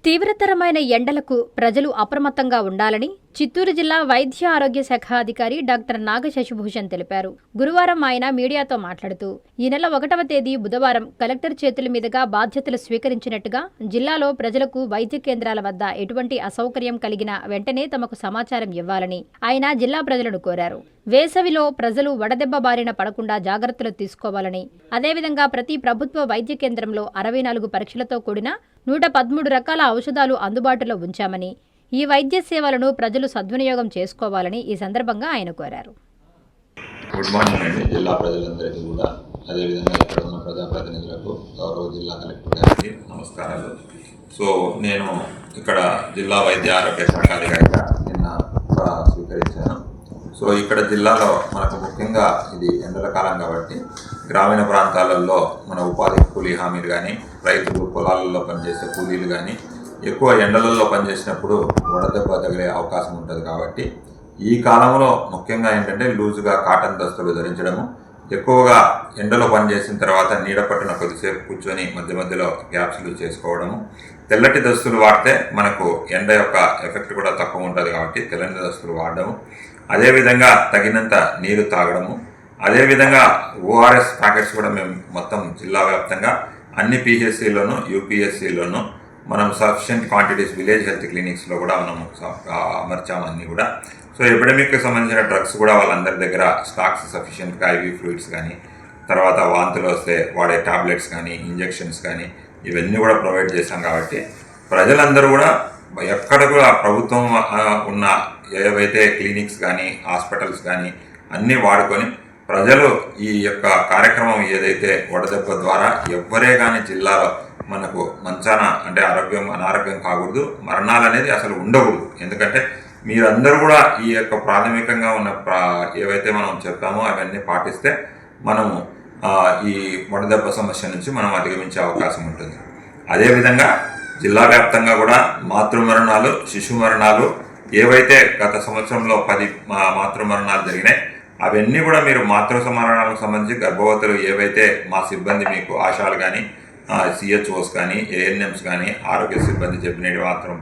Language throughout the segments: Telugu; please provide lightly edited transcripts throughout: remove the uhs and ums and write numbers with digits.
తీవ్రతరమైన ఎండలకు ప్రజలు అప్రమత్తంగా ఉండాలని చిత్తూరు జిల్లా వైద్య ఆరోగ్య శాఖ అధికారి డాక్టర్ నాగ శశిభూషణ్ తెలిపారు. గురువారం ఆయన మీడియాతో మాట్లాడుతూ ఈ నెల 1వ తేదీ బుధవారం కలెక్టర్ చేతుల మీదుగా బాధ్యతలు స్వీకరించినట్టుగా జిల్లాలో ప్రజలకు వైద్య కేంద్రాల వద్ద ఎటువంటి అసౌకర్యం కలిగినా వెంటనే తమకు సమాచారం ఇవ్వాలని ఆయన జిల్లా ప్రజలను కోరారు. వేసవిలో ప్రజలు వడదెబ్బ బారిన పడకుండా జాగ్రత్తలు తీసుకోవాలని, అదేవిధంగా ప్రతి ప్రభుత్వ వైద్య కేంద్రంలో 64 పరీక్షలతో కూడిన 113 రకాల ఔషధాలు అందుబాటులో ఉంచామని, ఈ వైద్య సేవలను ప్రజలు సద్వినియోగం చేసుకోవాలని ఈ సందర్భంగా ఆయన కోరారు. గుడ్ మార్నింగ్ అండి జిల్లా ప్రజలందరికీ కూడా, అదేవిధంగా ఇక్కడ ఉన్న ప్రజాప్రతినిధులకు, గౌరవ జిల్లా కలెక్టర్ గారికి నమస్కారాలు. సో నేను ఇక్కడ జిల్లా వైద్య ఆరోగ్య శాఖ అధికారిగా నిన్న స్వీకరించాను. సో ఇక్కడ జిల్లాలో మనకు ముఖ్యంగా ఇది ఎండల కాలం కాబట్టి గ్రామీణ ప్రాంతాలలో మన ఉపాధి కూలీ హామీలు కానీ, రైతులు పొలాలలో పనిచేసే కూలీలు కానీ ఎక్కువ ఎండలలో పనిచేసినప్పుడు వడదెబ్బ తగిలే అవకాశం ఉంటుంది. కాబట్టి ఈ కాలంలో ముఖ్యంగా ఏంటంటే లూజుగా కాటన్ దుస్తులు ధరించడము, ఎక్కువగా ఎండలో పనిచేసిన తర్వాత నీడ పట్టున కొద్దిసేపు కూర్చొని మధ్య మధ్యలో గ్యాప్స్లు చేసుకోవడము, తెల్లటి దుస్తులు వాడితే మనకు ఎండ యొక్క ఎఫెక్ట్ కూడా తక్కువ ఉంటుంది కాబట్టి తెల్లని దుస్తులు వాడడము, అదేవిధంగా తగినంత నీరు తాగడము, అదేవిధంగా ఓఆర్ఎస్ ప్యాకెట్స్ కూడా మేము మొత్తం జిల్లా వ్యాప్తంగా అన్ని పిహెచ్సిలోను యూపీఎస్సిలోను మనం సఫిషియెంట్ క్వాంటిటీస్ విలేజ్ హెల్త్ క్లినిక్స్లో కూడా మనం అమర్చాము అన్నీ కూడా. సో ఎపిడమిక్కి సంబంధించిన డ్రగ్స్ కూడా వాళ్ళందరి దగ్గర స్టాక్స్ సఫిషియెంట్గా ఐవీ ఫ్లూయిడ్స్ కానీ, తర్వాత వాంతులు వస్తే వాడే టాబ్లెట్స్ కానీ, ఇంజెక్షన్స్ కానీ ఇవన్నీ కూడా ప్రొవైడ్ చేశాం. కాబట్టి ప్రజలందరూ కూడా ఎక్కడ కూడా ప్రభుత్వం ఉన్న ఏవైతే క్లినిక్స్ కానీ హాస్పిటల్స్ కానీ అన్నీ వాడుకొని ప్రజలు ఈ యొక్క కార్యక్రమం ఏదైతే వడదెబ్బ ద్వారా ఎవ్వరే కానీ జిల్లాలో మనకు మంచాన అంటే అనారోగ్యం కాకూడదు, మరణాలు అనేది అసలు ఉండకూడదు. ఎందుకంటే మీరందరూ కూడా ఈ యొక్క ప్రాథమికంగా ఉన్న ఏవైతే మనం చెప్పామో అవన్నీ పాటిస్తే మనము ఈ వడదెబ్బ సమస్య నుంచి మనం అధిగమించే అవకాశం ఉంటుంది. అదేవిధంగా జిల్లా వ్యాప్తంగా కూడా మాతృమరణాలు, శిశు మరణాలు ఏవైతే గత సంవత్సరంలో 10 మాతృమరణాలు జరిగినాయి అవన్నీ కూడా మీరు మాతృ మరణాలకు సంబంధించి గర్భవతులు ఏవైతే మా సిబ్బంది మీకు ఆశాలు కానీ, సిహెచ్ఓస్ కానీ, ఏఎన్ఎంస్ కానీ, ఆరోగ్య సిబ్బంది చెప్పినవి మాత్రం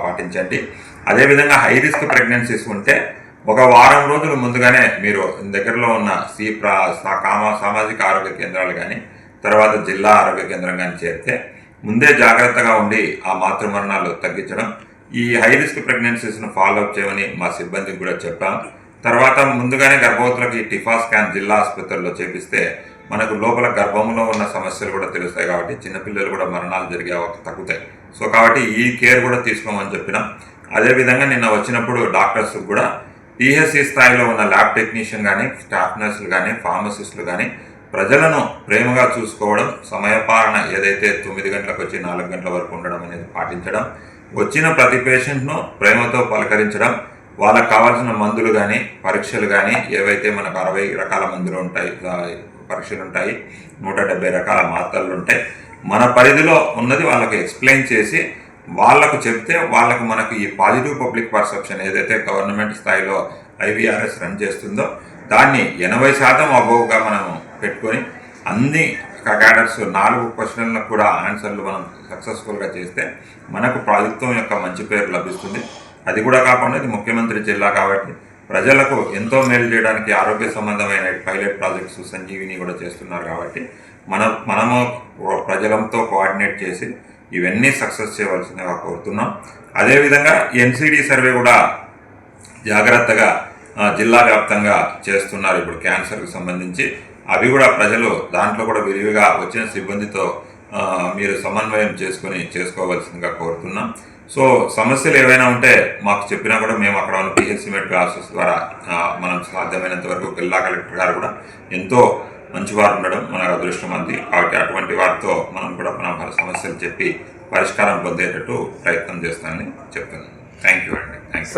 పాటించండి. అదేవిధంగా హై రిస్క్ ప్రెగ్నెన్సీస్ ఉంటే ఒక వారం రోజులు ముందుగానే మీరు దగ్గరలో ఉన్న సామాజిక ఆరోగ్య కేంద్రాలు కానీ, తర్వాత జిల్లా ఆరోగ్య కేంద్రం కానీ చేరితే ముందే జాగ్రత్తగా ఉండి ఆ మాతృమరణాలు తగ్గించడం, ఈ హై రిస్క్ ప్రెగ్నెన్సీస్ను ఫాలోఅప్ చేయమని మా సిబ్బందికి కూడా చెప్పాం. తర్వాత ముందుగానే గర్భవతులకు ఈ టిఫా స్కాన్ జిల్లా ఆసుపత్రుల్లో చేపిస్తే మనకు లోపల గర్భంలో ఉన్న సమస్యలు కూడా తెలుస్తాయి. కాబట్టి చిన్నపిల్లలు కూడా మరణాలు జరిగే తగ్గుతాయి. సో కాబట్టి ఈ కేర్ కూడా తీసుకోమని చెప్పినాం. అదేవిధంగా నిన్న వచ్చినప్పుడు డాక్టర్స్ కూడా పిహెచ్సి స్థాయిలో ఉన్న ల్యాబ్ టెక్నీషియన్ కానీ, స్టాఫ్ నర్సులు కానీ, ఫార్మసిస్టులు కానీ ప్రజలను ప్రేమగా చూసుకోవడం, సమయపాలన ఏదైతే 9 గంటలకు వచ్చి 4 గంటల వరకు ఉండడం అనేది పాటించడం, వచ్చిన ప్రతి పేషెంట్ను ప్రేమతో పలకరించడం, వాళ్ళకు కావాల్సిన మందులు కానీ, పరీక్షలు కానీ ఏవైతే మనకు 60 రకాల మందులు ఉంటాయి, పరీక్షలు ఉంటాయి, 170 రకాల మాత్రలు ఉంటాయి, మన పరిధిలో ఉన్నది వాళ్ళకి ఎక్స్ప్లెయిన్ చేసి వాళ్ళకు చెప్తే వాళ్ళకు మనకు ఈ పాజిటివ్ పబ్లిక్ పర్సెప్షన్ ఏదైతే గవర్నమెంట్ స్థాయిలో ఐవీఆర్ఎస్ రన్ చేస్తుందో దాన్ని 80% అబోవ్గా మనం పెట్టుకొని అన్ని క్యాడర్స్ 4 క్వశ్చన్లకు కూడా ఆన్సర్లు మనం సక్సెస్ఫుల్గా చేస్తే మనకు ప్రభుత్వం యొక్క మంచి పేరు లభిస్తుంది. అది కూడా కాకుండా ఇది ముఖ్యమంత్రి జిల్లా కాబట్టి ప్రజలకు ఎంతో మేలు చేయడానికి ఆరోగ్య సంబంధమైన పైలట్ ప్రాజెక్ట్స్ సంజీవిని కూడా చేస్తున్నారు. కాబట్టి మనము ప్రజలతో కోఆర్డినేట్ చేసి ఇవన్నీ సక్సెస్ చేయవలసిందిగా కోరుతున్నాం. అదేవిధంగా ఎన్సిడి సర్వే కూడా జాగ్రత్తగా జిల్లా వ్యాప్తంగా చేస్తున్నారు. ఇప్పుడు క్యాన్సర్కి సంబంధించి అవి కూడా ప్రజలు దాంట్లో కూడా విరివిగా వచ్చిన సిబ్బందితో మీరు సమన్వయం చేసుకోవాల్సిందిగా కోరుతున్నాం. సో సమస్యలు ఏవైనా ఉంటే మాకు చెప్పినా కూడా మేము అక్కడ ఉన్న పిహెచ్సి మెడికల్ ఆఫీసర్స్ ద్వారా మనం సాధ్యమైనంత వరకు జిల్లా కలెక్టర్ గారు కూడా ఎంతో మంచివారు ఉండడం మనకు అదృష్టం అంది. కాబట్టి అటువంటి వారితో మనం కూడా మన సమస్యలు చెప్పి పరిష్కారం పొందేటట్టు ప్రయత్నం చేస్తానని చెప్తున్నాను. థ్యాంక్ యూ అండి. Thank you.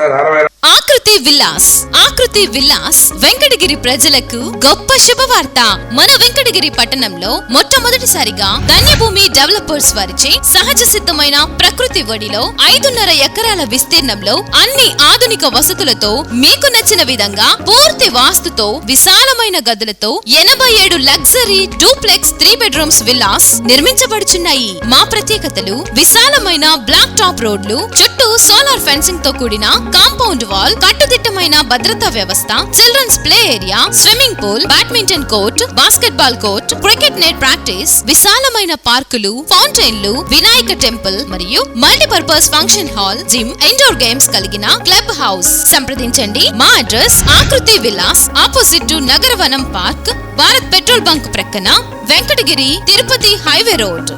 ఆకృతి విల్లాస్ వెంకటగిరి ప్రజలకు గొప్ప శుభవార్త. మన వెంకటగిరి పట్టణంలో మొట్టమొదటిసారిగా ధన్యభూమి డెవలపర్స్ వారిచే సహజ సిద్ధమైన ప్రకృతి ఒడిలో 5.5 ఎకరాల విస్తీర్ణంలో అన్ని ఆధునిక వసతులతో మీకు నచ్చిన విధంగా పూర్తి వాస్తుతో విశాలమైన గదులతో 87 లగ్జరీ డూప్లెక్స్ 3 బెడ్రూమ్స్ విల్లాస్ నిర్మించబడుచున్నాయి. మా ప్రత్యేకతలు విశాలమైన బ్లాక్ టాప్ రోడ్లు, చుట్టూ సోలార్ ఫెన్సింగ్ తో కూడిన కాంపౌండ్ వాల్, కట్టుదిట్టమైన భద్రతా వ్యవస్థ, children's play area, swimming pool, badminton court, basketball court, cricket net practice, విశాలమైన పార్కులు, ఫౌంటైన్లు, వినాయక టెంపుల్ మరియు multipurpose function hall, gym, indoor games కలిగిన క్లబ్ హౌస్. సంప్రదించండి. మా address Akruthi Vilas, opposite to Nagaravanam park, Bharat petrol bunk ప్రక్కన, వెంకటగిరి తిరుపతి హైవే రోడ్.